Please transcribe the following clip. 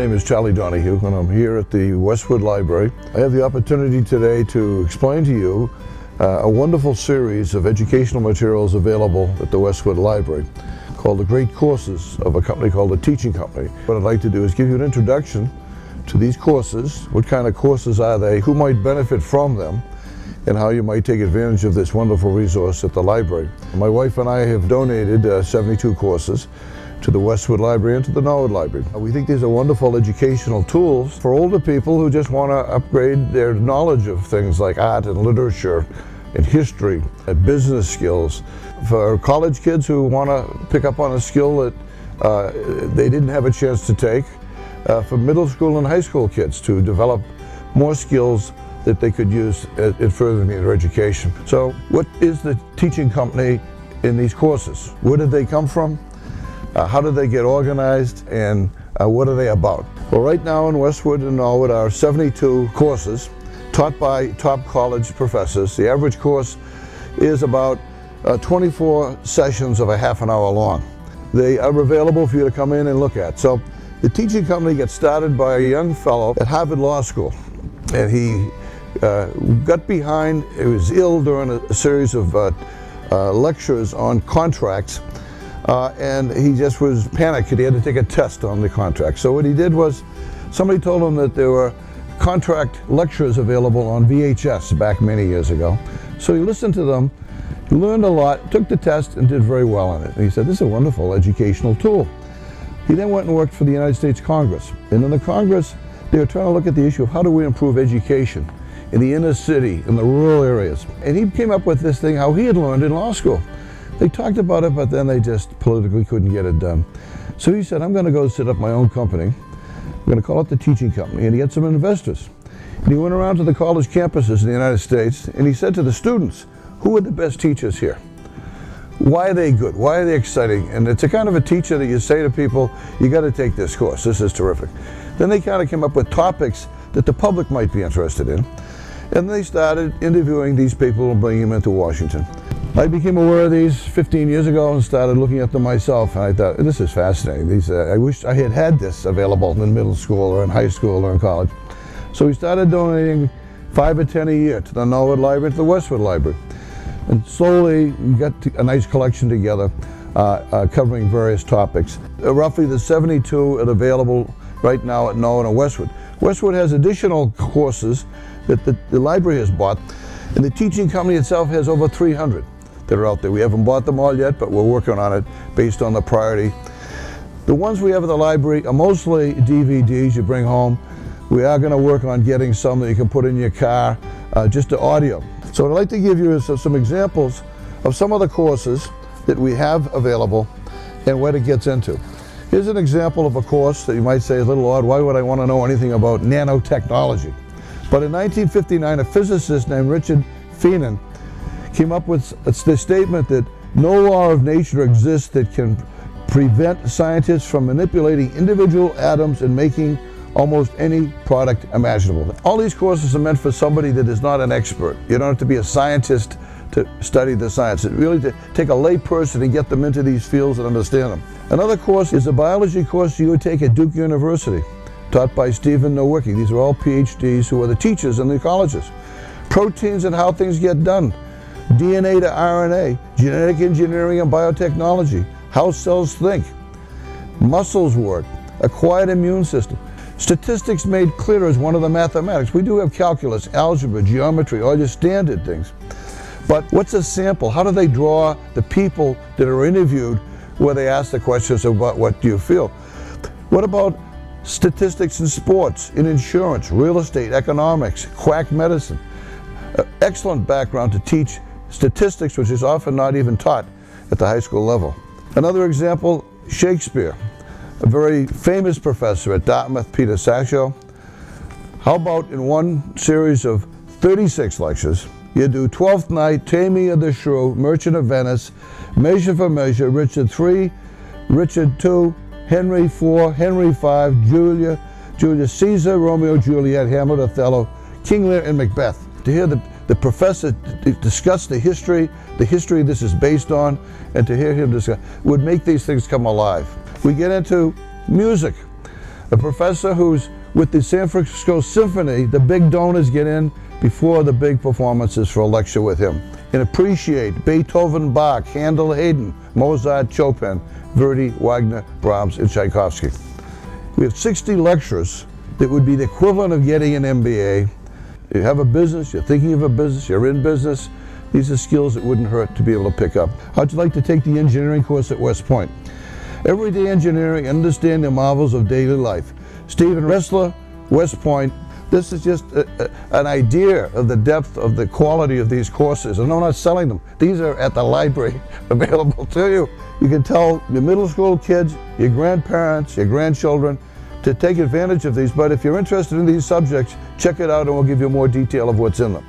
name is Charlie Donahue, and I'm here at the Westwood Library. I have the opportunity today to explain to you a wonderful series of educational materials available at the Westwood Library called the Great Courses of a company called the Teaching Company. What I'd like to do is give you an introduction to these courses. What kind of courses are they? Who might benefit from them? And how you might take advantage of this wonderful resource at the library. My wife and I have donated 72 courses to the Westwood Library and to the Norwood Library. We think these are wonderful educational tools for older people who just want to upgrade their knowledge of things like art and literature and history and business skills. For college kids who want to pick up on a skill that they didn't have a chance to take. For middle school and high school kids to develop more skills that they could use in furthering their education. So what is the Teaching Company in these courses? Where did they come from? How did they get organized, and what are they about? Well, right now in Westwood and Norwood are 72 courses taught by top college professors. The average course is about 24 sessions of a half an hour long. They are available for you to come in and look at. So the Teaching Company gets started by a young fellow at Harvard Law School, and he got behind. He was ill during a series of lectures on contracts. And he just was panicked. He had to take a test on the contract. So what he did was, somebody told him that there were contract lectures available on VHS back many years ago. So he listened to them, he learned a lot, took the test, and did very well in it. And he said, this is a wonderful educational tool. He then went and worked for the United States Congress. And in the Congress, they were trying to look at the issue of how do we improve education in the inner city, in the rural areas. And he came up with this thing, how he had learned in law school. They talked about it, but then they just politically couldn't get it done. So he said, I'm going to go set up my own company. I'm going to call it the Teaching Company, and he had some investors. And he went around to the college campuses in the United States, and he said to the students, who are the best teachers here? Why are they good? Why are they exciting? And it's a kind of a teacher that you say to people, you got to take this course, this is terrific. Then they kind of came up with topics that the public might be interested in. And they started interviewing these people and bringing them into Washington. I became aware of these 15 years ago and started looking at them myself, and I thought, this is fascinating. I wish I had had this available in middle school or in high school or in college. So we started donating 5 or 10 a year to the Norwood Library and to the Westwood Library. And slowly we got a nice collection together covering various topics. Roughly the 72 are available right now at Norwood and Westwood. Westwood has additional courses that the library has bought, and the Teaching Company itself has over 300 that are out there. We haven't bought them all yet, but we're working on it based on the priority. The ones we have at the library are mostly DVDs you bring home. We are going to work on getting some that you can put in your car, just the audio. So I'd like to give you some examples of some of the courses that we have available and what it gets into. Here's an example of a course that you might say is a little odd. Why would I want to know anything about nanotechnology? But in 1959, a physicist named Richard Feynman came up with the statement that no law of nature exists that can prevent scientists from manipulating individual atoms and making almost any product imaginable. All these courses are meant for somebody that is not an expert. You don't have to be a scientist to study the science. It's really to take a lay person and get them into these fields and understand them. Another course is a biology course you would take at Duke University, taught by Stephen Nowicki. These are all PhDs who are the teachers in the colleges. Proteins and how things get done. DNA to RNA, genetic engineering and biotechnology, how cells think, muscles work, acquired immune system. Statistics made clear is one of the mathematics. We do have calculus, algebra, geometry, all your standard things. But what's a sample? How do they draw the people that are interviewed where they ask the questions about what do you feel? What about statistics in sports, in insurance, real estate, economics, quack medicine? Excellent background to teach statistics, which is often not even taught at the high school level. Another example, Shakespeare, a very famous professor at Dartmouth, Peter Sasho. How about in one series of 36 lectures, you do Twelfth Night, Taming of the Shrew, Merchant of Venice, Measure for Measure, Richard III, Richard II, Henry IV, Henry V, Julius Caesar, Romeo, Juliet, Hamlet, Othello, King Lear, and Macbeth. To hear the professor discuss the history this is based on, and to hear him discuss would make these things come alive. We get into music. A professor who's with the San Francisco Symphony, the big donors get in before the big performances for a lecture with him. And appreciate Beethoven, Bach, Handel, Haydn, Mozart, Chopin, Verdi, Wagner, Brahms, and Tchaikovsky. We have 60 lectures that would be the equivalent of getting an MBA. You have a business, you're thinking of a business, you're in business. These are skills that wouldn't hurt to be able to pick up. How'd you like to take the engineering course at West Point? Everyday engineering, understand the marvels of daily life. Stephen Ressler, West Point. This is just an idea of the depth of the quality of these courses. And I'm not selling them. These are at the library available to you. You can tell your middle school kids, your grandparents, your grandchildren to take advantage of these. But if you're interested in these subjects, check it out and we'll give you more detail of what's in them.